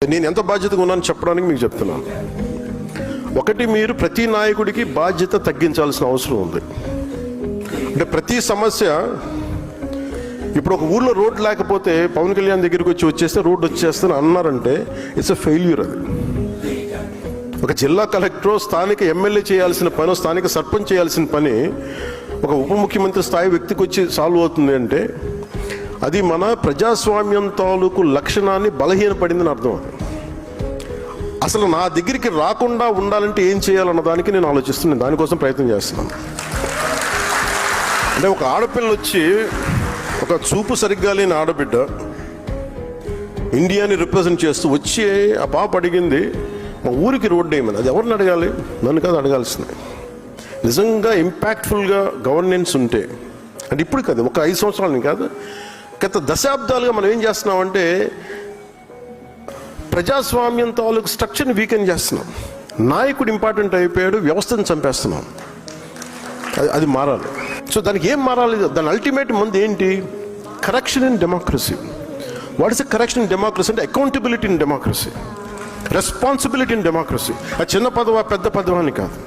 నేను ఎంత బాధ్యతగా ఉన్నాను చెప్పడానికి మీకు చెప్తున్నాను. ఒకటి, మీరు ప్రతి నాయకుడికి బాధ్యత తగ్గించాల్సిన అవసరం ఉంది. అంటే ప్రతి సమస్య, ఇప్పుడు ఒక ఊర్లో రోడ్ లేకపోతే పవన్ కళ్యాణ్ దగ్గరికి వచ్చేస్తే రోడ్డు వచ్చేస్తాను అన్నారంటే ఇట్స్ ఎ ఫెయిల్యూర్. అది ఒక జిల్లా కలెక్టర్, స్థానిక ఎమ్మెల్యే చేయాల్సిన పని, స్థానిక సర్పంచ్ చేయాల్సిన పని ఒక ఉప ముఖ్యమంత్రి స్థాయి వ్యక్తికి వచ్చి సాల్వ్ అవుతుంది అంటే అది మన ప్రజాస్వామ్యం తాలూకు లక్షణాన్ని బలహీనపడిందని అర్థం. అసలు నా దగ్గరికి రాకుండా ఉండాలంటే ఏం చేయాలన్న దానికి నేను ఆలోచిస్తున్నాను, దానికోసం ప్రయత్నం చేస్తున్నాను. అంటే ఒక ఆడపిల్ల వచ్చి, ఒక చూపు సరిగ్గా లేని ఆడబిడ్డ ఇండియాని రిప్రజెంట్ చేస్తూ వచ్చి ఆ పాప అడిగింది మా ఊరికి రోడ్డు వేయమని. అది ఎవరిని అడగాలి? నన్ను కాదు అడగాల్సింది. నిజంగా ఇంపాక్ట్ఫుల్గా గవర్నెన్స్ ఉంటే, అంటే ఇప్పుడు కాదు, ఒక 5 సంవత్సరాలని కాదు, గత దశాబ్దాలుగా మనం ఏం చేస్తున్నామంటే ప్రజాస్వామ్యం తాలూకు స్ట్రక్చర్ని వీకెన్ చేస్తున్నాం. నాయకుడు ఇంపార్టెంట్ అయిపోయాడు, వ్యవస్థను చంపేస్తున్నాం. అది మారాలి. సో దానికి ఏం మారాలి? దాని అల్టిమేట్ ముందు ఏంటి? Correction in democracy. What is a correction in democracy? అంటే accountability in democracy, responsibility in democracy. ఆ చిన్న పదవా పెద్ద పదవా అని కాదు.